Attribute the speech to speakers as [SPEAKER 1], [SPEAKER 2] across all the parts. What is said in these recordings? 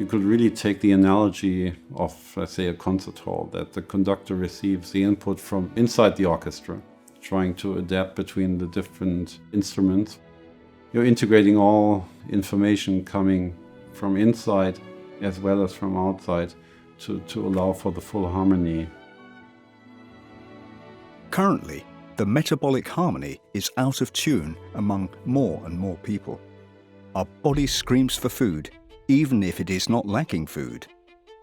[SPEAKER 1] You could really take the analogy of, let's say, a concert hall, that the conductor receives the input from inside the orchestra, trying to adapt between the different instruments. You're integrating all information coming from inside as well as from outside to allow for the full harmony.
[SPEAKER 2] Currently, the metabolic harmony is out of tune among more and more people. Our body screams for food, even if it is not lacking food.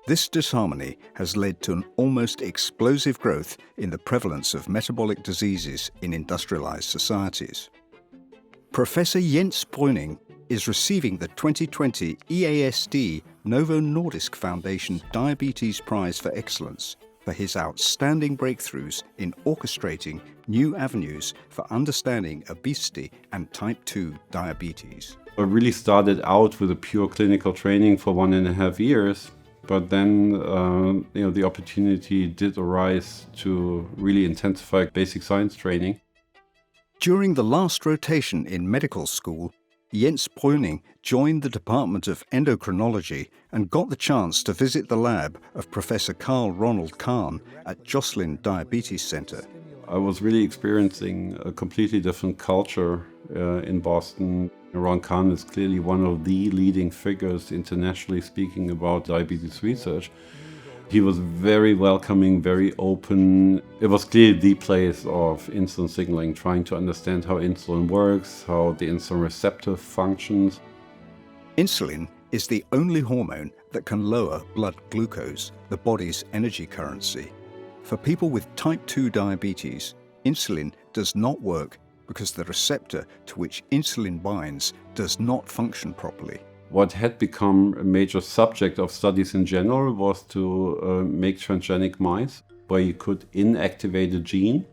[SPEAKER 2] This disharmony has led to an almost explosive growth in the prevalence of metabolic diseases in industrialized societies. Professor Jens Poning is receiving the 2020 EASD Novo Nordisk Foundation Diabetes Prize for Excellence for his outstanding breakthroughs in orchestrating new avenues for understanding obesity and type 2 diabetes.
[SPEAKER 1] I really started out with a pure clinical training for 1.5 years, but then the opportunity did arise to really intensify basic science training.
[SPEAKER 2] During the last rotation in medical school, Jens Bruning joined the Department of Endocrinology and got the chance to visit the lab of Professor Carl Ronald Kahn at Joslin Diabetes Center.
[SPEAKER 1] I was really experiencing a completely different culture in Boston. Ron Kahn is clearly one of the leading figures internationally speaking about diabetes research. He was very welcoming, very open. It was clearly the place of insulin signaling, trying to understand how insulin works, how the insulin receptor functions.
[SPEAKER 2] Insulin is the only hormone that can lower blood glucose, the body's energy currency. For people with type 2 diabetes, insulin does not work because the receptor to which insulin binds does not function properly.
[SPEAKER 1] What had become a major subject of studies in general was to make transgenic mice, where you could inactivate a gene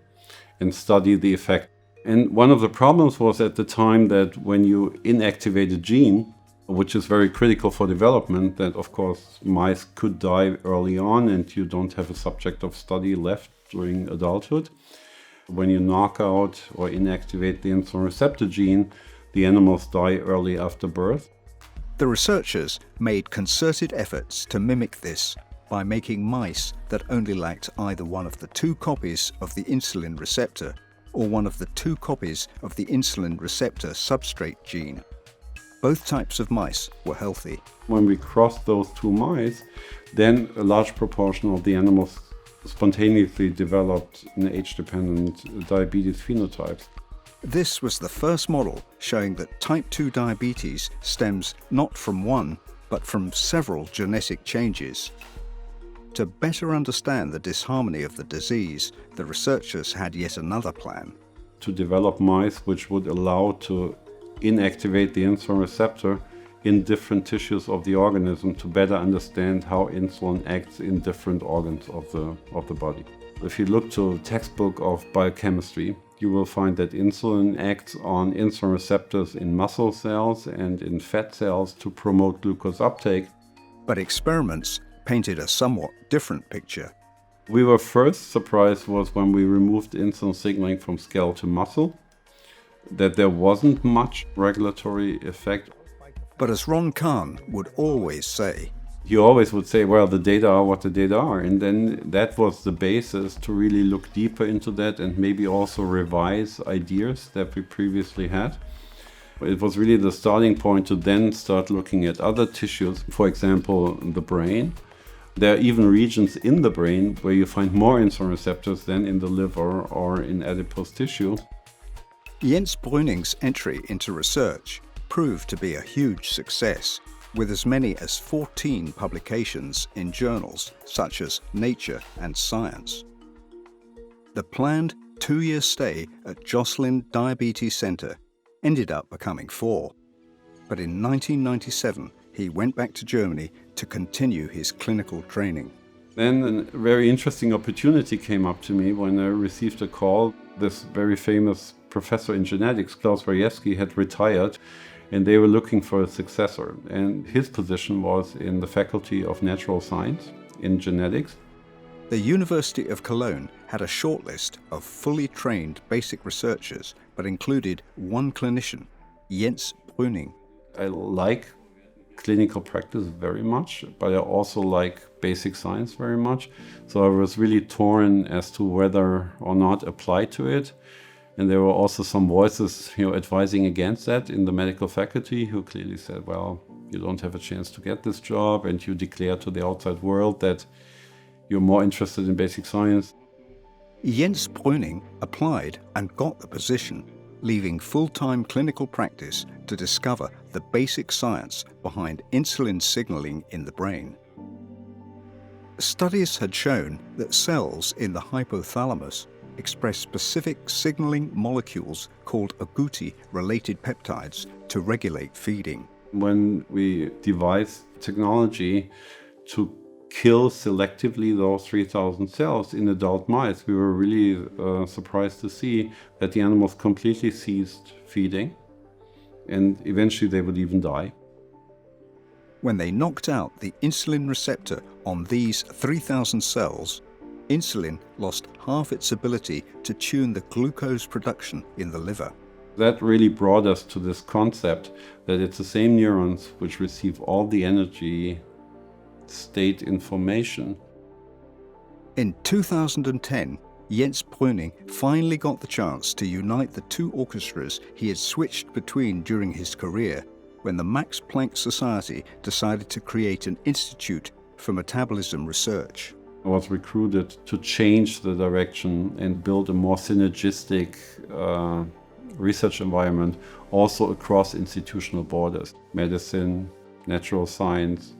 [SPEAKER 1] and study the effect. And one of the problems was at the time that when you inactivate a gene, which is very critical for development, that of course mice could die early on and you don't have a subject of study left during adulthood. When you knock out or inactivate the insulin receptor gene, the animals die early after birth.
[SPEAKER 2] The researchers made concerted efforts to mimic this by making mice that only lacked either one of the 2 copies of the insulin receptor or one of the 2 copies of the insulin receptor substrate gene. Both types of mice were healthy.
[SPEAKER 1] When we crossed those 2 mice, then a large proportion of the animals spontaneously developed an age-dependent diabetes phenotypes.
[SPEAKER 2] This was the first model showing that type 2 diabetes stems not from one, but from several genetic changes. To better understand the disharmony of the disease, the researchers had yet another plan.
[SPEAKER 1] To develop mice which would allow to inactivate the insulin receptor in different tissues of the organism to better understand how insulin acts in different organs of the body. If you look to a textbook of biochemistry, you will find that insulin acts on insulin receptors in muscle cells and in fat cells to promote glucose uptake.
[SPEAKER 2] But experiments painted a somewhat different picture.
[SPEAKER 1] We were first surprised was when we removed insulin signaling from skeletal muscle, that there wasn't much regulatory effect.
[SPEAKER 2] But as Ron Kahn would always say,
[SPEAKER 1] he always would say, well, the data are what the data are. And then that was the basis to really look deeper into that and maybe also revise ideas that we previously had. It was really the starting point to then start looking at other tissues, for example, the brain. There are even regions in the brain where you find more insulin receptors than in the liver or in adipose tissue.
[SPEAKER 2] Jens Brüning's entry into research proved to be a huge success, with as many as 14 publications in journals such as Nature and Science. The planned 2-year stay at Joslin Diabetes Center ended up becoming 4. But in 1997, he went back to Germany to continue his clinical training.
[SPEAKER 1] Then a very interesting opportunity came up to me when I received a call. This very famous professor in genetics, Klaus Rajewski, had retired, and they were looking for a successor. And his position was in the Faculty of Natural Science in genetics.
[SPEAKER 2] The University of Cologne had a shortlist of fully trained basic researchers, but included one clinician, Jens Poning.
[SPEAKER 1] I like clinical practice very much, but I also like basic science very much. So I was really torn as to whether or not apply to it. And there were also some voices, advising against that in the medical faculty, who clearly said, well, you don't have a chance to get this job, and you declare to the outside world that you're more interested in basic science.
[SPEAKER 2] Jens Bruning applied and got the position, leaving full-time clinical practice to discover the basic science behind insulin signaling in the brain. Studies had shown that cells in the hypothalamus express specific signaling molecules called agouti-related peptides to regulate feeding.
[SPEAKER 1] When we devised technology to kill selectively those 3,000 cells in adult mice, we were really surprised to see that the animals completely ceased feeding, and eventually they would even die.
[SPEAKER 2] When they knocked out the insulin receptor on these 3,000 cells, insulin lost half its ability to tune the glucose production in the liver.
[SPEAKER 1] That really brought us to this concept that it's the same neurons which receive all the energy state information.
[SPEAKER 2] In 2010, Jens Poning finally got the chance to unite the two orchestras he had switched between during his career when the Max Planck Society decided to create an institute for metabolism research.
[SPEAKER 1] I was recruited to change the direction and build a more synergistic research environment, also across institutional borders: medicine, natural science,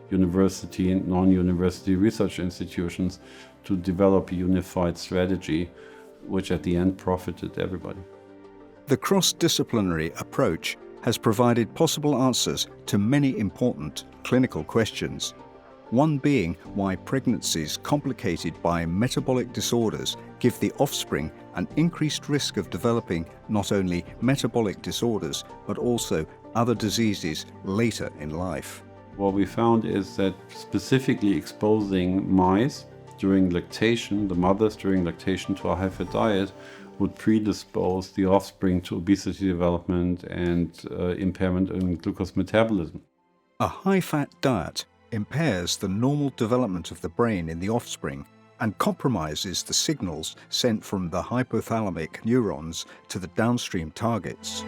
[SPEAKER 1] university and non-university research institutions, to develop a unified strategy which at the end profited everybody.
[SPEAKER 2] The cross-disciplinary approach has provided possible answers to many important clinical questions. One being why pregnancies complicated by metabolic disorders give the offspring an increased risk of developing not only metabolic disorders but also other diseases later in life.
[SPEAKER 1] What we found is that specifically exposing mice during lactation, the mothers during lactation, to a high-fat diet would predispose the offspring to obesity development and impairment in glucose metabolism.
[SPEAKER 2] A high-fat diet impairs the normal development of the brain in the offspring and compromises the signals sent from the hypothalamic neurons to the downstream targets.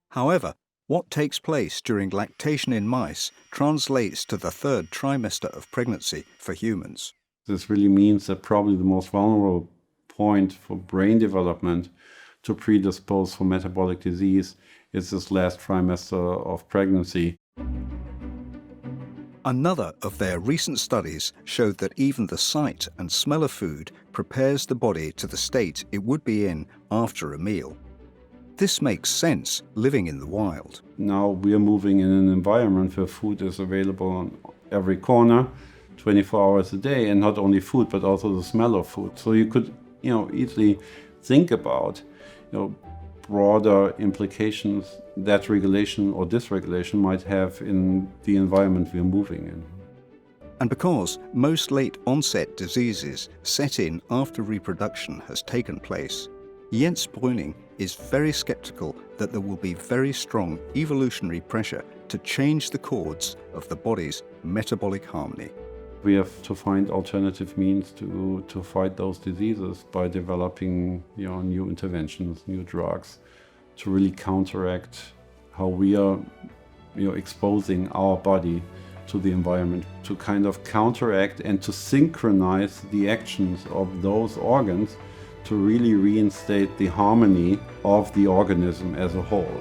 [SPEAKER 2] However, what takes place during lactation in mice translates to the third trimester of pregnancy for humans.
[SPEAKER 1] This really means that probably the most vulnerable point for brain development to predispose for metabolic disease is this last trimester of pregnancy.
[SPEAKER 2] Another of their recent studies showed that even the sight and smell of food prepares the body to the state it would be in after a meal. This makes sense living in the wild.
[SPEAKER 1] Now we are moving in an environment where food is available on every corner, 24 hours a day, and not only food, but also the smell of food. So you could, easily think about, broader implications that regulation or dysregulation might have in the environment we are moving in.
[SPEAKER 2] And because most late-onset diseases set in after reproduction has taken place, Jens Bruning is very skeptical that there will be very strong evolutionary pressure to change the chords of the body's metabolic harmony.
[SPEAKER 1] We have to find alternative means to fight those diseases by developing new interventions, new drugs, to really counteract how we are exposing our body to the environment, to kind of counteract and to synchronize the actions of those organs to really reinstate the harmony of the organism as a whole.